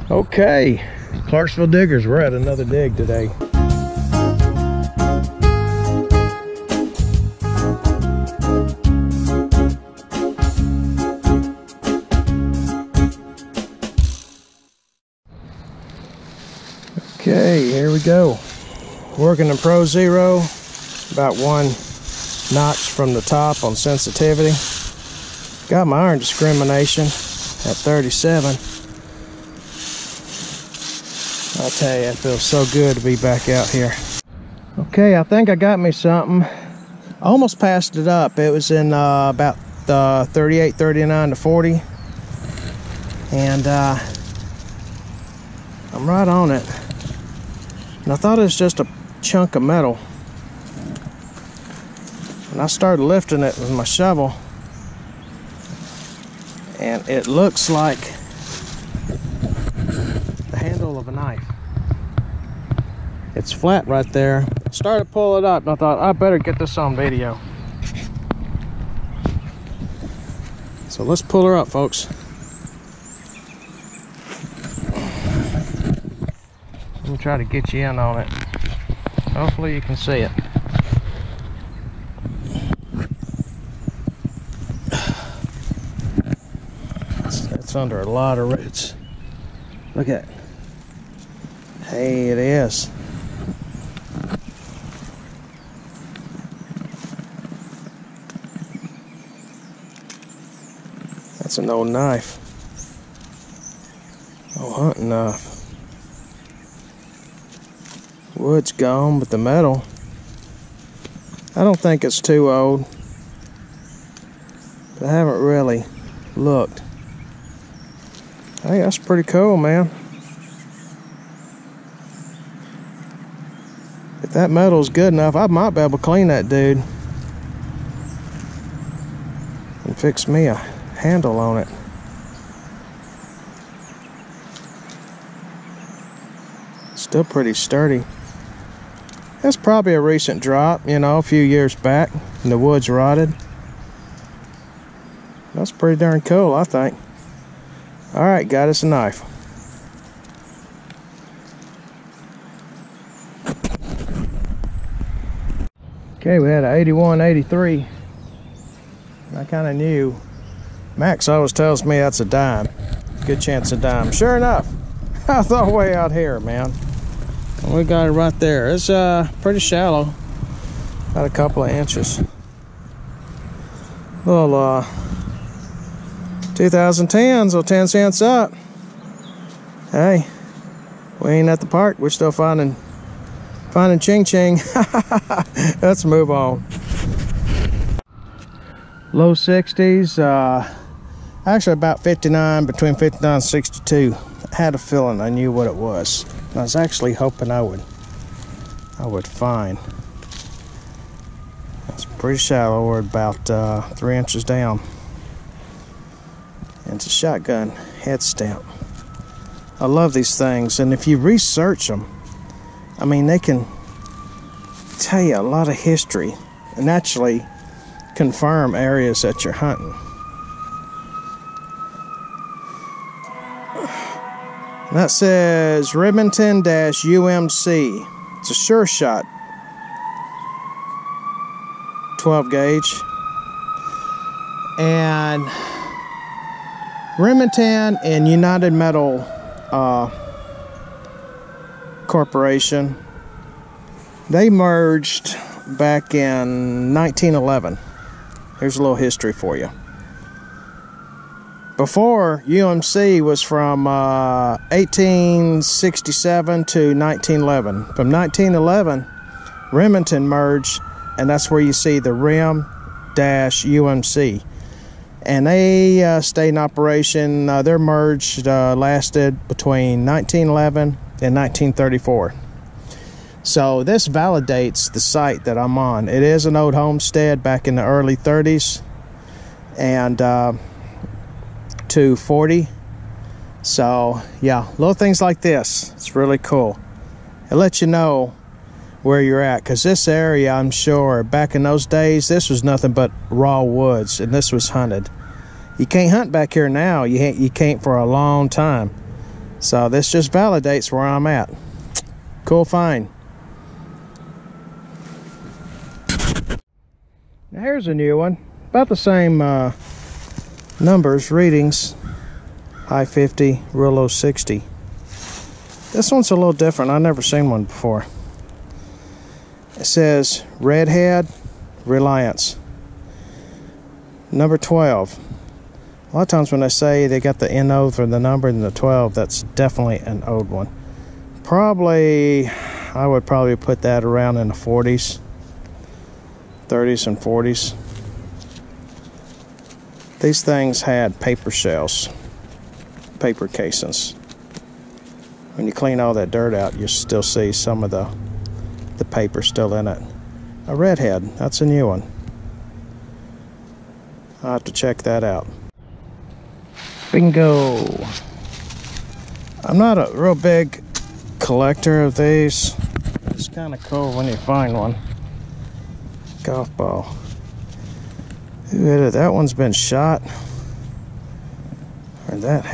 Okay, Clarksville diggers, we're at another dig today. Okay, here we go. Working in Pro Zero, about 1 notch from the top on sensitivity. Got my iron discrimination at 37. I'll tell you, it feels so good to be back out here. Okay, I think I got me something. I almost passed it up. It was in about 38, 39 to 40. And I'm right on it. And I thought it was just a chunk of metal. And I started lifting it with my shovel. And it looks like the handle of a knife. It's flat right there. Started to pull it up and I thought I better get this on video. So let's pull her up, folks. Let me try to get you in on it. Hopefully you can see it. It's under a lot of roots. Look at it. Hey, it is. That's an old knife. Old hunting knife. Wood's gone, but the metal, I don't think it's too old. But I haven't really looked. Hey, that's pretty cool, man. If that metal's good enough, I might be able to clean that dude and fix me a handle on it. Still pretty sturdy. That's probably a recent drop, you know, a few years back, and the wood's rotted. That's pretty darn cool, I think. All right, got us a knife. Okay, we had an 81, 83. I kind of knew. Max always tells me that's a dime. Good chance a dime. Sure enough, I thought way out here, man. We got it right there. It's pretty shallow, about a couple of inches. Little 2010s, so 10 cents up. Hey, we ain't at the park. We're still finding ching ching. Let's move on. Low 60s, actually about 59, between 59 and 62. I had a feeling I knew what it was. I was actually hoping I would find. It's pretty shallow. We're about 3 inches down. And it's a shotgun head stamp. I love these things, and if you research them, I mean, they can tell you a lot of history and actually confirm areas that you're hunting. And that says Remington-UMC. It's a sure shot. 12 gauge. And Remington and United Metal Corporation, they merged back in 1911. Here's a little history for you. Before, UMC was from 1867 to 1911. From 1911, Remington merged, and that's where you see the Rem-UMC. And they stayed in operation. Their merge lasted between 1911 and 1934. So this validates the site that I'm on. It is an old homestead back in the early 30s. And 240. So yeah, little things like this, it's really cool. It lets you know where you're at, because this area, I'm sure back in those days, this was nothing but raw woods, and this was hunted. You can't hunt back here now. You can't for a long time. So this just validates where I'm at. Cool find. Now here's a new one. About the same numbers, readings. High 50, real low 60. This one's a little different. I've never seen one before. It says Redhead Reliance. Number 12. A lot of times when they say they got the NO for the number and the 12, that's definitely an old one. Probably, I would probably put that around in the 40s. 30s and 40s. These things had paper shells, paper casings. When you clean all that dirt out, you still see some of the paper still in it. A Redhead, that's a new one. I'll have to check that out. Bingo! I'm not a real big collector of these. It's kind of cool when you find one. Golf ball. Ooh, that one's been shot. Or that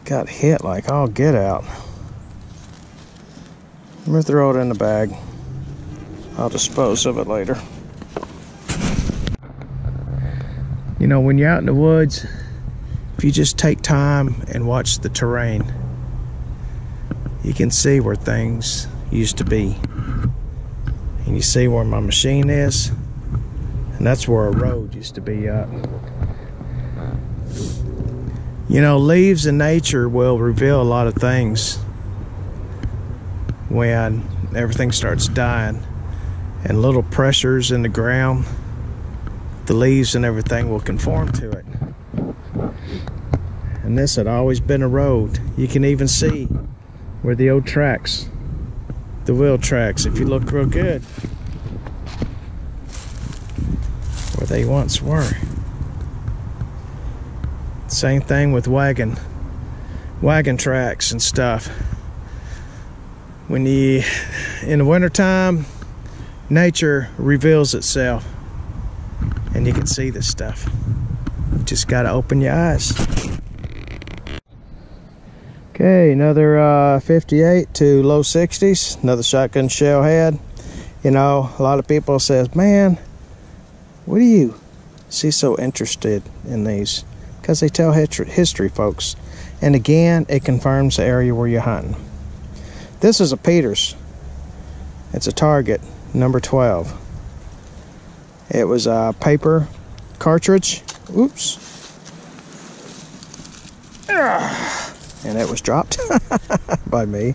got hit like all get out. I'm gonna throw it in the bag. I'll dispose of it later. You know, when you're out in the woods, if you just take time and watch the terrain, you can see where things used to be. And you see where my machine is, and that's where a road used to be up. You know, leaves in nature will reveal a lot of things when everything starts dying, and little pressures in the ground, the leaves and everything will conform to it. And this had always been a road. You can even see where the old tracks, the wheel tracks, if you look real good, where they once were. Same thing with wagon tracks and stuff. When you, in the wintertime, nature reveals itself and you can see this stuff. You just gotta open your eyes. Okay, another 58 to low 60s, another shotgun shell head. You know, a lot of people says, man, what do you see so interested in these? Because they tell history, folks. And again, it confirms the area where you're hunting. This is a Peters. It's a Target, number 12. It was a paper cartridge. Oops. And it was dropped by me.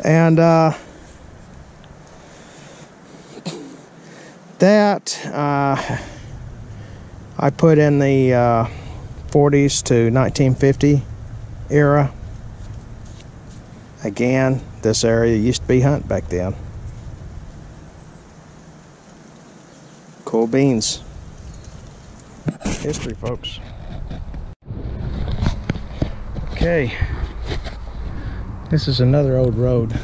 And that I put in the 40s to 1950 era. Again, this area used to be hunt back then. Cool beans. History, folks. Okay, this is another old road.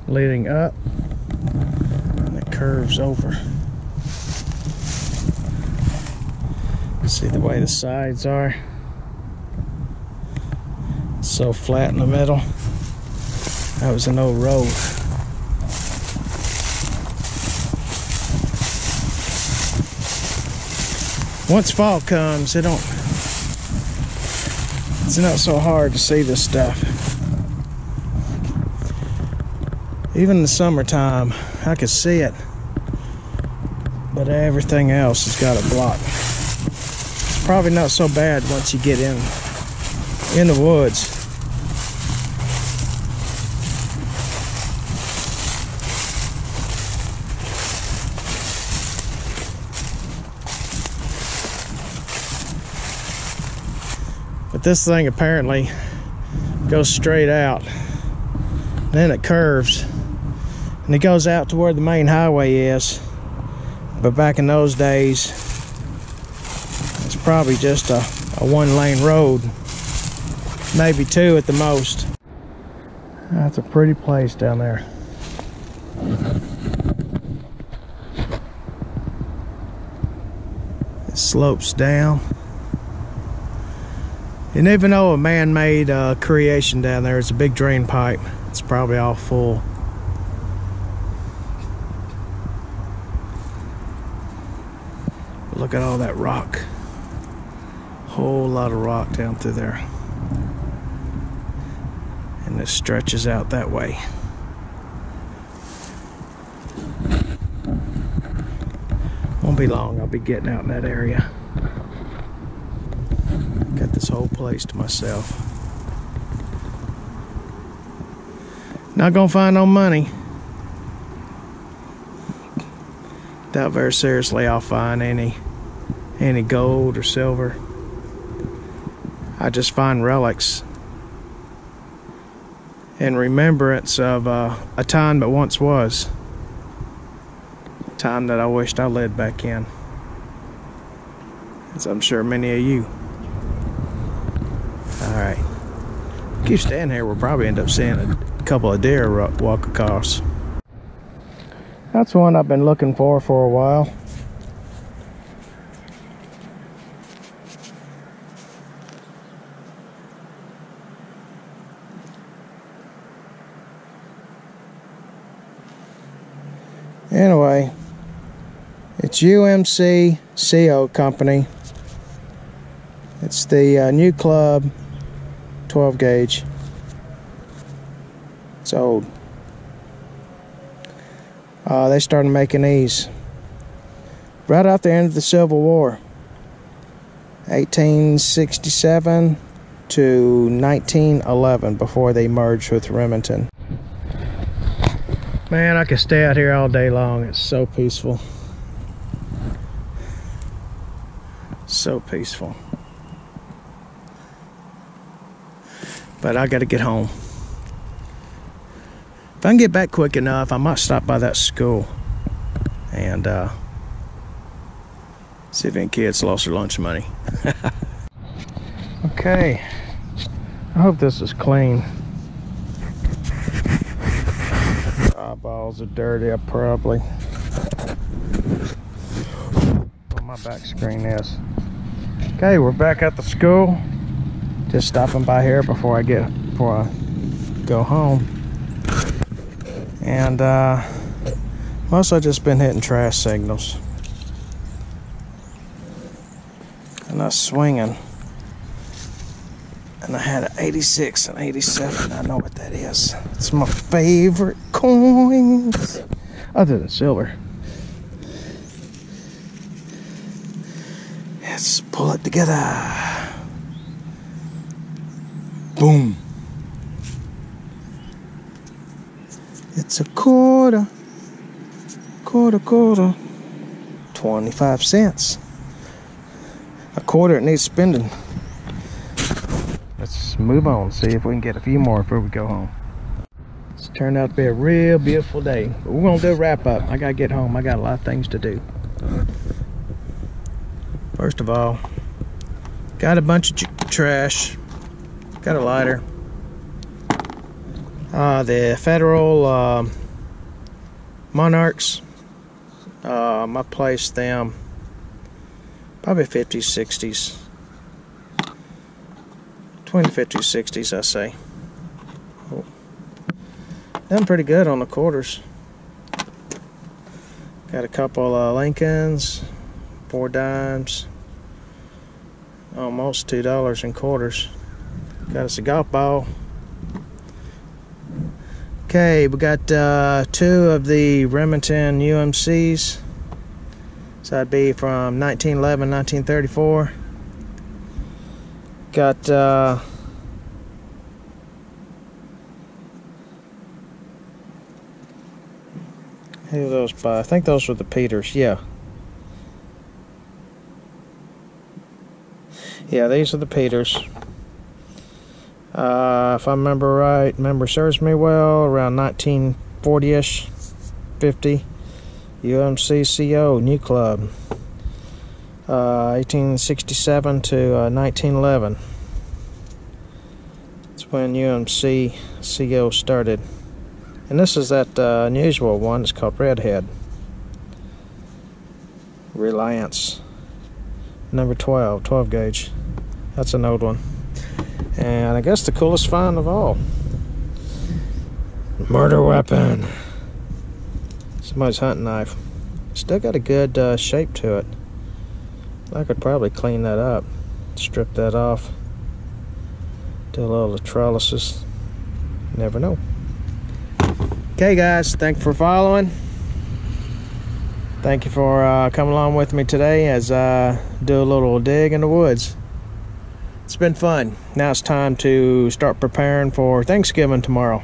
Leading up, and it curves over. See the way the sides are? So flat in the middle. That was an old road. Once fall comes, it's not so hard to see this stuff. Even in the summertime, I could see it, but everything else has got a block. It's probably not so bad once you get in the woods. But this thing apparently goes straight out, then it curves, and it goes out to where the main highway is. But back in those days, it's probably just a one-lane road, maybe two at the most. That's a pretty place down there. It slopes down. You never know a man-made creation down there. It's a big drain pipe. It's probably all full. Look at all that rock. Whole lot of rock down through there. And this stretches out that way. Won't be long, I'll be getting out in that area. Got this whole place to myself. Not gonna find no money. Doubt very seriously I'll find any gold or silver. I just find relics in remembrance of a time that once was. A time that I wished I lived back in. As I'm sure many of you. Alright. Keep staying here, we'll probably end up seeing a couple of deer walk across. That's one I've been looking for a while. Anyway, it's UMC CO company. It's the new club 12 gauge. It's old. They started making these right after the end of the Civil War, 1867 to 1911, before they merged with Remington. Man, I could stay out here all day long. It's so peaceful. So peaceful. But I gotta get home. If I can get back quick enough, I might stop by that school and see if any kids lost their lunch money. Okay, I hope this is clean. Eyeballs are dirty, I probably. Well, my back screen is. Okay, we're back at the school. Just stopping by here before I go home. And mostly just been hitting trash signals. And I was swinging. And I had an 86 and 87. I know what that is. It's my favorite coins. Other than silver. Let's pull it together. Boom. It's a quarter. 25 cents. A quarter, it needs spending. Let's move on, see if we can get a few more before we go home. It's turned out to be a real beautiful day. But we're gonna do a wrap up. I gotta get home. I got a lot of things to do. First of all, got a bunch of trash. Got a lighter. The Federal Monarchs. I placed them probably 50s, 60s. 50s, 60s, I say. Oh. Done pretty good on the quarters. Got a couple Lincolns, 4 dimes, almost $2 in quarters. Got us a golf ball. Okay, we got 2 of the Remington UMCs. So that'd be from 1911, 1934. Got who are those by? I think those were the Peters. Yeah, these are the Peters. If I remember right, memory serves me well, around 1940-ish, 50. UMC CO, new club. 1867 to 1911. That's when UMC CO started. And this is that unusual one. It's called Redhead. Reliance. Number 12 gauge. That's an old one. And I guess the coolest find of all. Murder weapon. Somebody's hunting knife. Still got a good shape to it. I could probably clean that up. Strip that off. Do a little electrolysis. Never know. Okay guys, thank you for following. Thank you for coming along with me today as I do a little dig in the woods. It's been fun. Now it's time to start preparing for Thanksgiving tomorrow.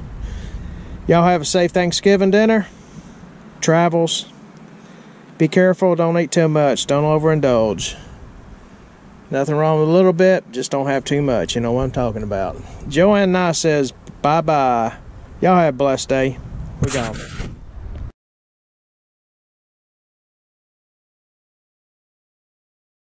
Y'all have a safe Thanksgiving dinner. Travels. Be careful, don't eat too much. Don't overindulge. Nothing wrong with a little bit, just don't have too much. You know what I'm talking about. Joanne Nye says bye-bye. Y'all have a blessed day. We gone.